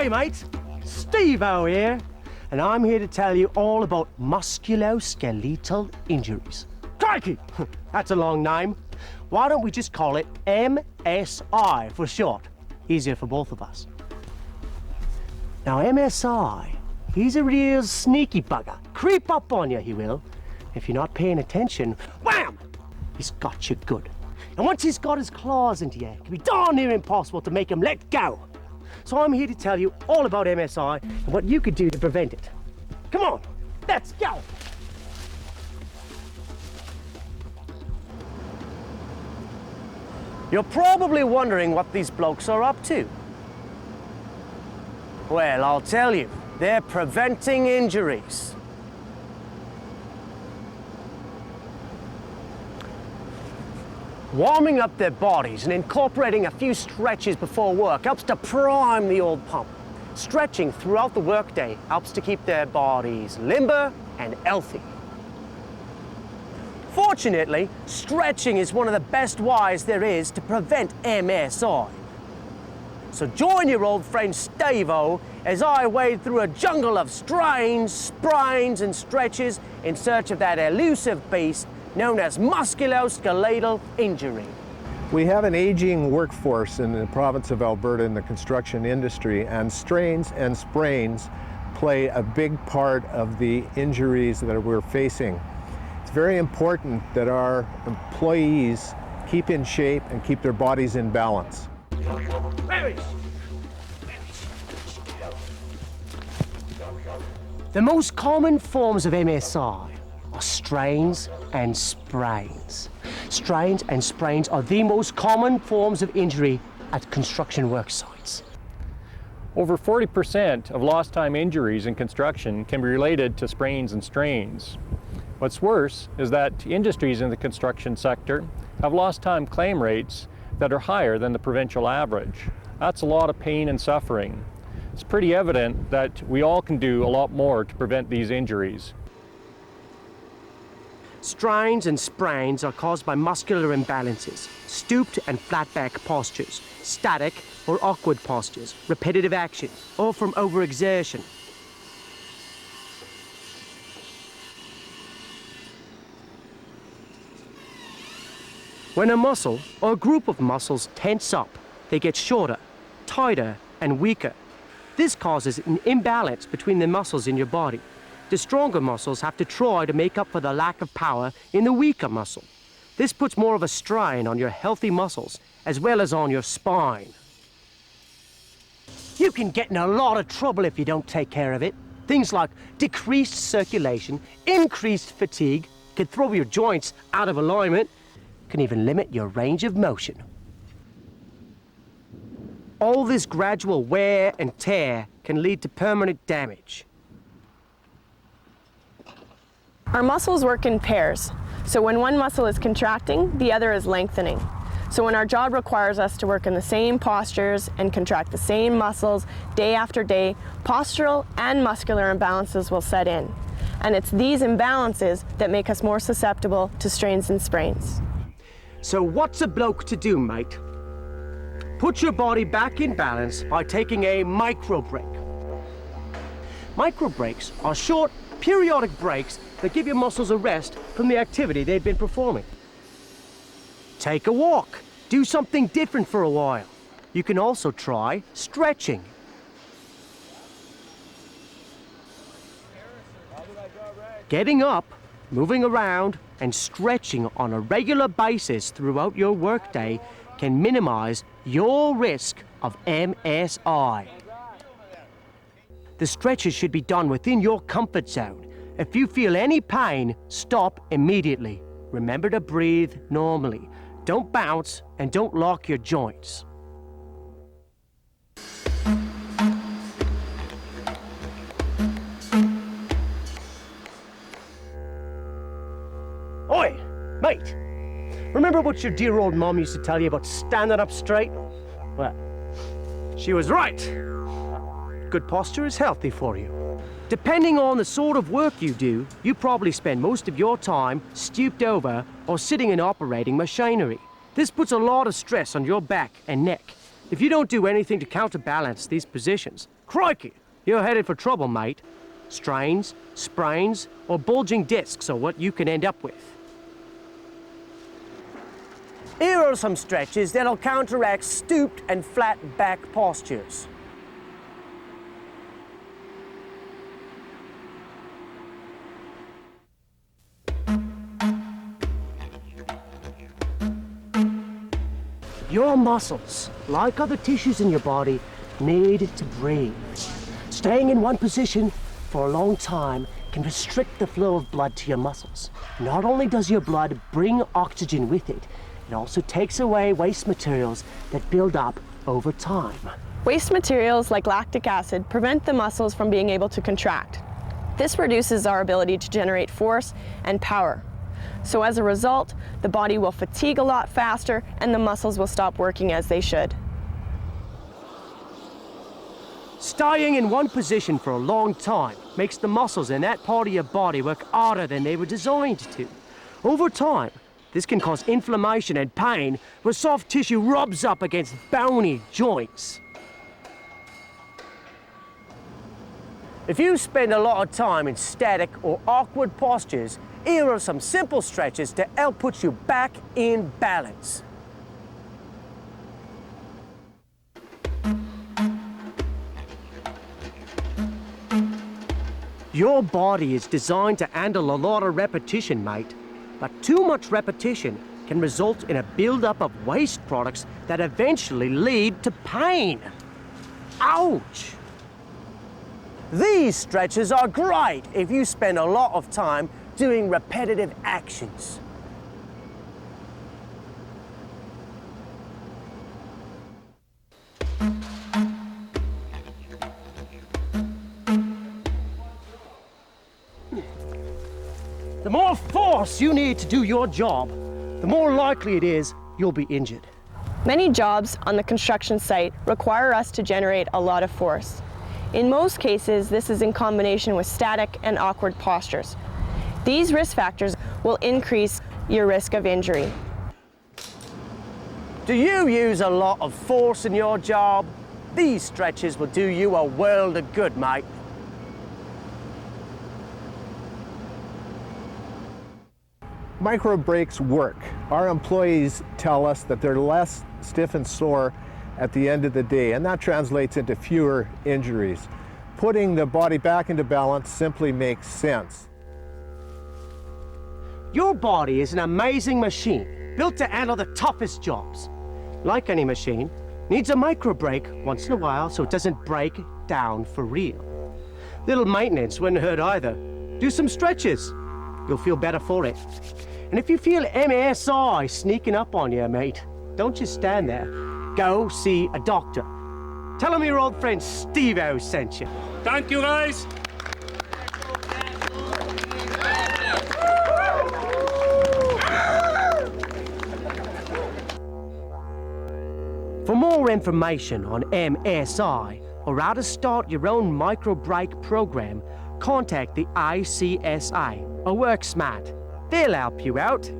Hi mate, Steve-O here, and I'm here to tell you all about musculoskeletal injuries. Crikey, that's a long name. Why don't we just call it MSI for short? Easier for both of us. Now MSI, he's a real sneaky bugger. Creep up on you, he will. If you're not paying attention, wham! He's got you good. And once he's got his claws into you, it can be darn near impossible to make him let go. So I'm here to tell you all about MSI and what you could do to prevent it. Come on, let's go! You're probably wondering what these blokes are up to. Well, I'll tell you, they're preventing injuries. Warming up their bodies and incorporating a few stretches before work helps to prime the old pump. Stretching throughout the workday helps to keep their bodies limber and healthy. Fortunately, stretching is one of the best ways there is to prevent MSI. So join your old friend Steve-O as I wade through a jungle of strains, sprains and stretches in search of that elusive beast known as musculoskeletal injury. We have an aging workforce in the province of Alberta in the construction industry, and strains and sprains play a big part of the injuries that we're facing. It's very important that our employees keep in shape and keep their bodies in balance. The most common forms of MSI are strains and sprains. Strains and sprains are the most common forms of injury at construction work sites. Over 40% of lost time injuries in construction can be related to sprains and strains. What's worse is that industries in the construction sector have lost time claim rates that are higher than the provincial average. That's a lot of pain and suffering. It's pretty evident that we all can do a lot more to prevent these injuries. Strains and sprains are caused by muscular imbalances, stooped and flat back postures, static or awkward postures, repetitive action, or from overexertion. When a muscle or a group of muscles tense up, they get shorter, tighter, and weaker. This causes an imbalance between the muscles in your body. The stronger muscles have to try to make up for the lack of power in the weaker muscle. This puts more of a strain on your healthy muscles as well as on your spine. You can get in a lot of trouble if you don't take care of it. Things like decreased circulation, increased fatigue, can throw your joints out of alignment, can even limit your range of motion. All this gradual wear and tear can lead to permanent damage. Our muscles work in pairs, so when one muscle is contracting, the other is lengthening. So when our job requires us to work in the same postures and contract the same muscles day after day, postural and muscular imbalances will set in. And it's these imbalances that make us more susceptible to strains and sprains. So what's a bloke to do, mate? Put your body back in balance by taking a microbreak. Microbreaks are short, periodic breaks that give your muscles a rest from the activity they've been performing. Take a walk. Do something different for a while. You can also try stretching. Getting up, moving around, and stretching on a regular basis throughout your workday can minimize your risk of MSI. The stretches should be done within your comfort zone. If you feel any pain, stop immediately. Remember to breathe normally. Don't bounce and don't lock your joints. Oi, mate! Remember what your dear old mom used to tell you about standing up straight? Well, she was right. Good posture is healthy for you. Depending on the sort of work you do, you probably spend most of your time stooped over or sitting in operating machinery. This puts a lot of stress on your back and neck. If you don't do anything to counterbalance these positions, Crikey, you're headed for trouble, mate. Strains, sprains, or bulging discs are what you can end up with. Here are some stretches that'll counteract stooped and flat back postures. Your muscles, like other tissues in your body, need to breathe. Staying in one position for a long time can restrict the flow of blood to your muscles. Not only does your blood bring oxygen with it, it also takes away waste materials that build up over time. Waste materials like lactic acid prevent the muscles from being able to contract. This reduces our ability to generate force and power. So as a result, the body will fatigue a lot faster and the muscles will stop working as they should. Staying in one position for a long time makes the muscles in that part of your body work harder than they were designed to. Over time, this can cause inflammation and pain where soft tissue rubs up against bony joints. If you spend a lot of time in static or awkward postures, here are some simple stretches to help put you back in balance. Your body is designed to handle a lot of repetition, mate. But too much repetition can result in a buildup of waste products that eventually lead to pain. Ouch! These stretches are great if you spend a lot of time doing repetitive actions. The more force you need to do your job, the more likely it is you'll be injured. Many jobs on the construction site require us to generate a lot of force. In most cases, this is in combination with static and awkward postures. These risk factors will increase your risk of injury. Do you use a lot of force in your job? These stretches will do you a world of good, mate. Microbreaks work. Our employees tell us that they're less stiff and sore at the end of the day, and that translates into fewer injuries. Putting the body back into balance simply makes sense. Your body is an amazing machine, built to handle the toughest jobs. Like any machine, needs a micro break once in a while so it doesn't break down for real. Little maintenance wouldn't hurt either. Do some stretches. You'll feel better for it. And if you feel MSI sneaking up on you, mate, don't just stand there. Go see a doctor. Tell him your old friend Steve-O sent you. Thank you, guys. For more information on MSI or how to start your own micro-break program, contact the ACSA or WorkSmart. They'll help you out.